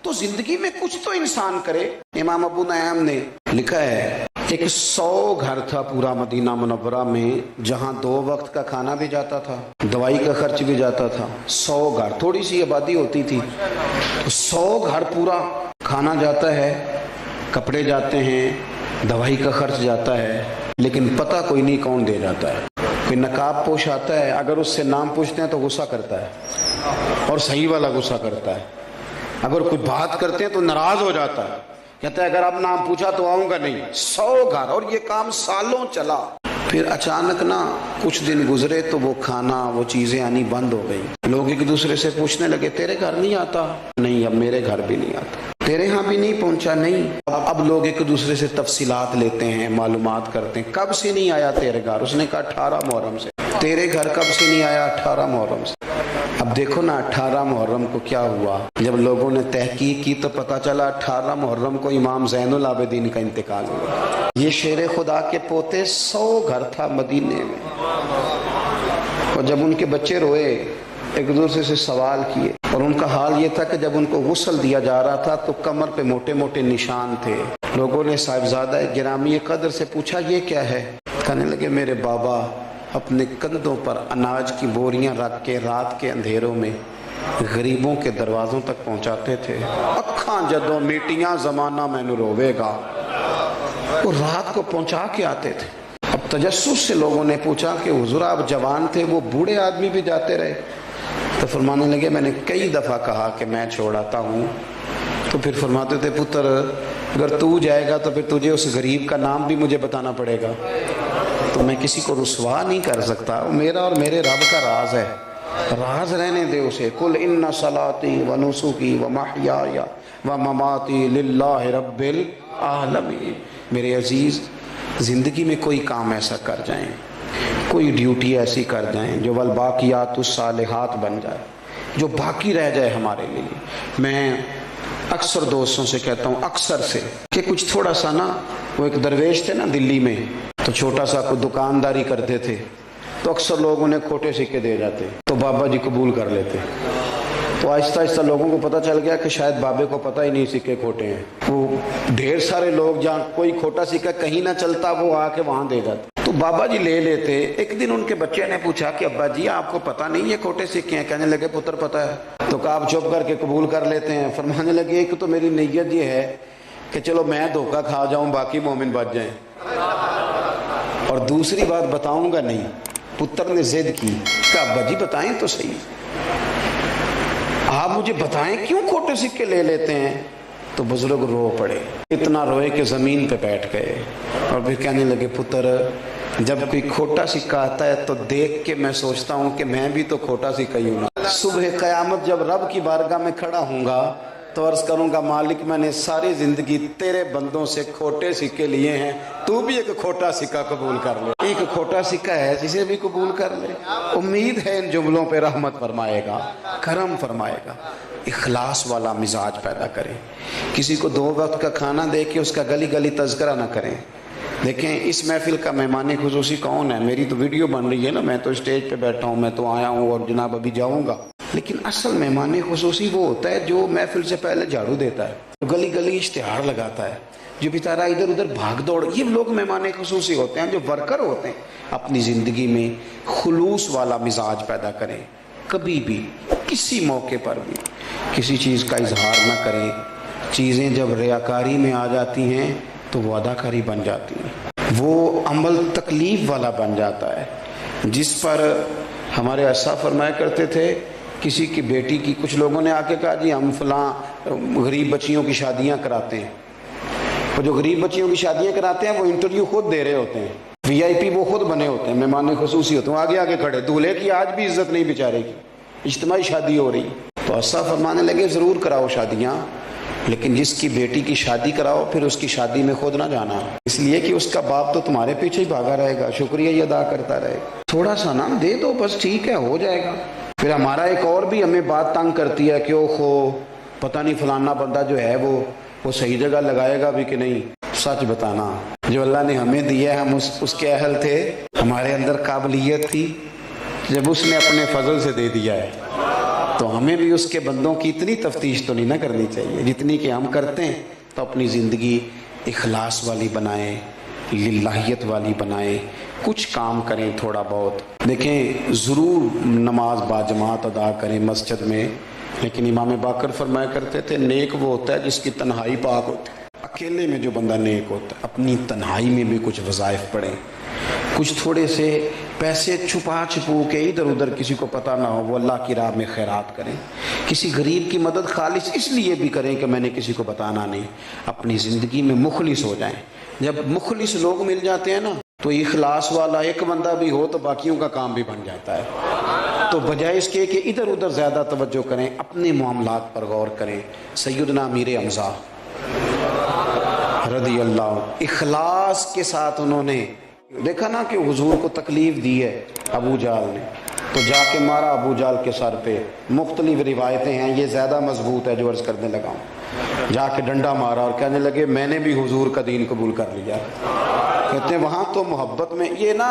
تو زندگی میں کچھ تو انسان کرے۔ امام ابو نعیم نے لکھا ہے ایک 100 گھر تھا پورا مدینہ منورہ میں، جہاں 2 وقت کا کھانا بھی جاتا تھا، دوائی کا خرچ بھی جاتا تھا۔ 100 گھر، تھوڑی سی آبادی ہوتی تھی، تو 100 گھر پورا کھانا جاتا ہے، کپڑے جاتے ہیں، دوائی کا خرچ جاتا ہے، لیکن پتہ کوئی نہیں کون دے جاتا ہے۔ کوئی نقاب پوش آتا ہے، اگر اس سے نام پوچھتے ہیں تو غصہ کرتا ہے، اور صحیح والا غصہ کرتا ہے۔ اگر کوئی بات کرتے ہیں تو ناراض ہو جاتا ہے، کہتا ہے اگر اب نام پوچھا تو آؤں گا نہیں۔ 100 گھر، اور یہ کام سالوں چلا۔ پھر اچانک نا کچھ دن گزرے تو وہ کھانا، وہ چیزیں آنی بند ہو گئی۔ لوگ ایک دوسرے سے پوچھنے لگے تیرے گھر نہیں آتا؟ نہیں، اب میرے گھر بھی نہیں آتا۔ تیرے ہاں بھی نہیں پہنچا؟ نہیں۔ اب لوگ ایک دوسرے سے تفصیلات لیتے ہیں، معلومات کرتے ہیں، کب سے نہیں آیا تیرے گھر؟ اس نے کہا 18 محرم سے۔ تیرے گھر کب سے نہیں آیا؟ 18 محرم سے۔ اب دیکھو نا 18 محرم کو کیا ہوا، جب لوگوں نے تحقیق کی تو پتہ چلا 18 محرم کو امام زین العابدین کا انتقال ہوا۔ یہ شیر خدا کے پوتے 100 گھر تھا مدینے میں، اور جب ان کے بچے روئے ایک دوسرے سے سوال کیے، اور ان کا حال یہ تھا کہ جب ان کو غسل دیا جا رہا تھا تو کمر پہ موٹے موٹے نشان تھے۔ لوگوں نے صاحبزادہ گرامی قدر سے پوچھا یہ کیا ہے؟ کہنے لگے میرے بابا اپنے کندھوں پر اناج کی بوریاں رکھ کے رات کے اندھیروں میں غریبوں کے دروازوں تک پہنچاتے تھے۔ اکھاں جدوں میٹیاں زمانہ مینوں روے گا، وہ رات کو پہنچا کے آتے تھے۔ اب تجسس سے لوگوں نے پوچھا کہ حضور آپ جوان تھے، وہ بوڑھے آدمی بھی جاتے رہے؟ تو فرمانے لگے میں نے کئی دفعہ کہا کہ میں چھوڑاتا ہوں، تو پھر فرماتے تھے پتر اگر تو جائے گا تو پھر تجھے اس غریب کا نام بھی مجھے بتانا پڑے گا، تو میں کسی کو رسوا نہیں کر سکتا، میرا اور میرے رب کا راز ہے، راز رہنے دے اسے۔ قل ان صلاتی و نسکی و محیای و مماتی للہ رب العالمین۔ میرے عزیز، زندگی میں کوئی کام ایسا کر جائیں، کوئی ڈیوٹی ایسی کر جائیں جو والباقیات الصالحات بن جائے، جو باقی رہ جائے ہمارے لیے۔ میں اکثر دوستوں سے کہتا ہوں، اکثر سے، کہ کچھ تھوڑا سا نا، وہ ایک درویش تھے نا دلی میں، تو چھوٹا سا کوئی دکانداری کرتے تھے، تو اکثر لوگ انہیں کھوٹے سکے دے جاتے، تو بابا جی قبول کر لیتے۔ تو آہستہ آہستہ لوگوں کو پتہ چل گیا کہ شاید بابے کو پتہ ہی نہیں سکے کھوٹے ہیں۔ وہ ڈھیر سارے لوگ جہاں کوئی کھوٹا سکہ کہیں نہ چلتا وہ آ کے وہاں دے جاتے، تو بابا جی لے لیتے۔ ایک دن ان کے بچے نے پوچھا کہ ابا جی آپ کو پتہ نہیں یہ کھوٹے سکے ہیں؟ کہنے لگے پتر پتہ ہے۔ تو کہا آپ چپ کر کے قبول کر لیتے ہیں؟ فرمانے لگے ایک تو میری نیت یہ ہے کہ چلو میں دھوکہ کھا جاؤں باقی مومن بچ جائیں، اور دوسری بات بتاؤں گا نہیں۔ پتر نے ضد کی، کہا ابا جی بتائیں تو صحیح، آپ مجھے بتائیں کیوں کھوٹے سکے لے لیتے ہیں؟ تو بزرگ رو پڑے، اتنا روئے کہ زمین پہ بیٹھ گئے، اور پھر کہنے لگے پتر جب کوئی کھوٹا سکہ آتا ہے تو دیکھ کے میں سوچتا ہوں کہ میں بھی تو کھوٹا سکہ ہی ہوں نا۔ صبح قیامت جب رب کی بارگاہ میں کھڑا ہوں گا تو عرض کروں گا مالک میں نے ساری زندگی تیرے بندوں سے کھوٹے سکے لیے ہیں، تو بھی ایک کھوٹا سکہ قبول کر لے۔ ایک کھوٹا سکہ ہے جسے بھی قبول کر لے۔ امید ہے ان جملوں پہ رحمت فرمائے گا، کرم فرمائے گا۔ اخلاص والا مزاج پیدا کریں، کسی کو 2 وقت کا کھانا دے کے اس کا گلی گلی تذکرہ نہ کریں۔ دیکھیں اس محفل کا مہمان خصوصی کون ہے؟ میری تو ویڈیو بن رہی ہے نا، میں تو اسٹیج پہ بیٹھا ہوں، میں تو آیا ہوں اور جناب ابھی جاؤں گا، لیکن اصل مہمان خصوصی وہ ہوتا ہے جو محفل سے پہلے جھاڑو دیتا ہے، گلی گلی اشتہار لگاتا ہے، جو بیچارہ ادھر ادھر بھاگ دوڑ۔ یہ لوگ مہمان خصوصی ہوتے ہیں جو ورکر ہوتے ہیں۔ اپنی زندگی میں خلوص والا مزاج پیدا کریں، کبھی بھی کسی موقع پر بھی کسی چیز کا اظہار نہ کریں۔ چیزیں جب ریاکاری میں آ جاتی ہیں تو وہ اداکاری بن جاتی ہیں، وہ عمل تکلیف والا بن جاتا ہے، جس پر ہمارے اسا فرمایا کرتے تھے کسی کی بیٹی کی، کچھ لوگوں نے آ کے کہا جی ہم فلاں غریب بچیوں کی شادیاں کراتے ہیں، اور جو غریب بچیوں کی شادیاں کراتے ہیں وہ انٹرویو خود دے رہے ہوتے ہیں، وی آئی پی وہ خود بنے ہوتے ہیں، مہمان خصوصی ہوتے ہیں، آگے آگے کھڑے، دولہے کی آج بھی عزت نہیں بیچارے کی، اجتماعی شادی ہو رہی۔ تو اسا فرمانے لگے ضرور کراؤ شادیاں، لیکن جس کی بیٹی کی شادی کراؤ پھر اس کی شادی میں خود نہ جانا، اس لیے کہ اس کا باپ تو تمہارے پیچھے ہی بھاگا رہے گا، شکریہ ہی ادا کرتا رہے گا، تھوڑا سا نا دے دو بس، ٹھیک ہے ہو جائے گا۔ پھر ہمارا ایک اور بھی ہمیں بات تنگ کرتی ہے کہ اوہو پتہ نہیں فلانا بندہ جو ہے وہ صحیح جگہ لگائے گا بھی کہ نہیں۔ سچ بتانا، جو اللہ نے ہمیں دیا ہے ہم اس کے اہل تھے، ہمارے اندر قابلیت تھی، جب اس نے اپنے فضل سے دے دیا ہے تو ہمیں بھی اس کے بندوں کی اتنی تفتیش تو نہیں نہ کرنی چاہیے جتنی کہ ہم کرتے ہیں. تو اپنی زندگی اخلاص والی بنائیں, للہیت والی بنائیں, کچھ کام کریں تھوڑا بہت. دیکھیں ضرور نماز باجماعت ادا کریں مسجد میں, لیکن امام باقر فرمایا کرتے تھے نیک وہ ہوتا ہے جس کی تنہائی پاک ہوتی ہے. اکیلے میں جو بندہ نیک ہوتا ہے, اپنی تنہائی میں بھی کچھ وظائف پڑھیں, کچھ تھوڑے سے پیسے چھپا چھپو کے ادھر ادھر کسی کو پتہ نہ ہو, وہ اللہ کی راہ میں خیرات کریں. کسی غریب کی مدد خالص اس لیے بھی کریں کہ میں نے کسی کو بتانا نہیں. اپنی زندگی میں مخلص ہو جائیں. جب مخلص لوگ مل جاتے ہیں نا تو اخلاص والا ایک بندہ بھی ہو تو باقیوں کا کام بھی بن جاتا ہے. تو بجائے اس کے کہ ادھر ادھر زیادہ توجہ کریں, اپنے معاملات پر غور کریں. سیدنا امیر حمزہ رضی اللہ اخلاص کے ساتھ انہوں نے دیکھا نا کہ حضور کو تکلیف دی ہے ابو جہل نے, تو جا کے مارا ابو جہل کے سر پہ. مختلف روایتیں ہیں, یہ زیادہ مضبوط ہے جو عرض کرنے لگا ہوں. جا کے ڈنڈا مارا اور کہنے لگے میں نے بھی حضور کا دین قبول کر لیا. کہتے ہیں وہاں تو محبت میں یہ نا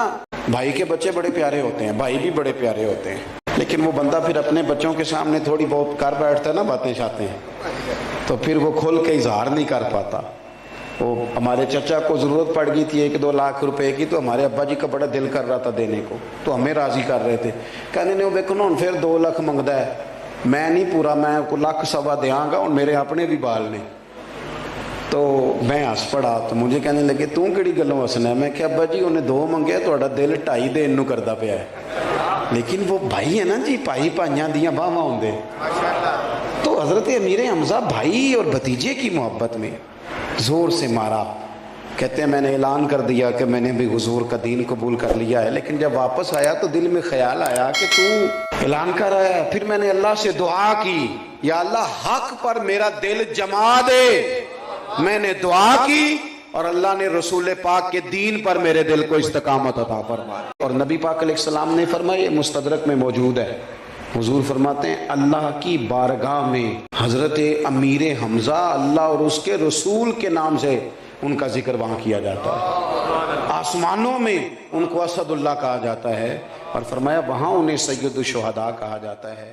بھائی کے بچے بڑے پیارے ہوتے ہیں, بھائی بھی بڑے پیارے ہوتے ہیں, لیکن وہ بندہ پھر اپنے بچوں کے سامنے تھوڑی بہت کر بیٹھتا ہے نا باتیں شاتیں, تو پھر وہ کھل کے اظہار نہیں کر پاتا. وہ ہمارے چچا کو ضرورت پڑ گئی تھی 1-2 لاکھ روپے کی, تو ہمارے ابا جی کا بڑا دل کر رہا تھا دینے کو, تو ہمیں راضی کر رہے تھے. کہنے نے وہ دیکھو نا پھر 2 لاکھ منگتا ہے, میں نہیں پورا, میں کو 1.25 لاکھ دیاں گا, اور میرے اپنے بھی بال نے. تو میں ہس پڑا, تو مجھے کہنے لگے تو کہڑی گلوں ہسنا ہے. میں کہ ابا جی انہیں 2 منگے, تھوڑا دل 2.5 دین کرتا پیا ہے, لیکن وہ بھائی ہے نا جی, بھائی بھائیاں دیاں باہواں ہوندے. تو حضرت امیر حمزہ بھائی اور بھتیجے کی محبت میں زور سے مارا. کہتے ہیں میں نے اعلان کر دیا کہ میں نے بھی حضور کا دین قبول کر لیا ہے, لیکن جب واپس آیا تو دل میں خیال آیا کہ تو اعلان کر رہا ہے. پھر میں نے اللہ سے دعا کی, یا اللہ حق پر میرا دل جما دے. میں نے دعا کی اور اللہ نے رسول پاک کے دین پر میرے دل کو استقامت عطا فرمائی. اور نبی پاک علیہ السلام نے فرمایا, مستدرک میں موجود ہے, حضور فرماتے ہیں اللہ کی بارگاہ میں حضرت امیر حمزہ اللہ اور اس کے رسول کے نام سے ان کا ذکر وہاں کیا جاتا ہے. آسمانوں میں ان کو اسد اللہ کہا جاتا ہے, اور فرمایا وہاں انہیں سید الشہداء کہا جاتا ہے.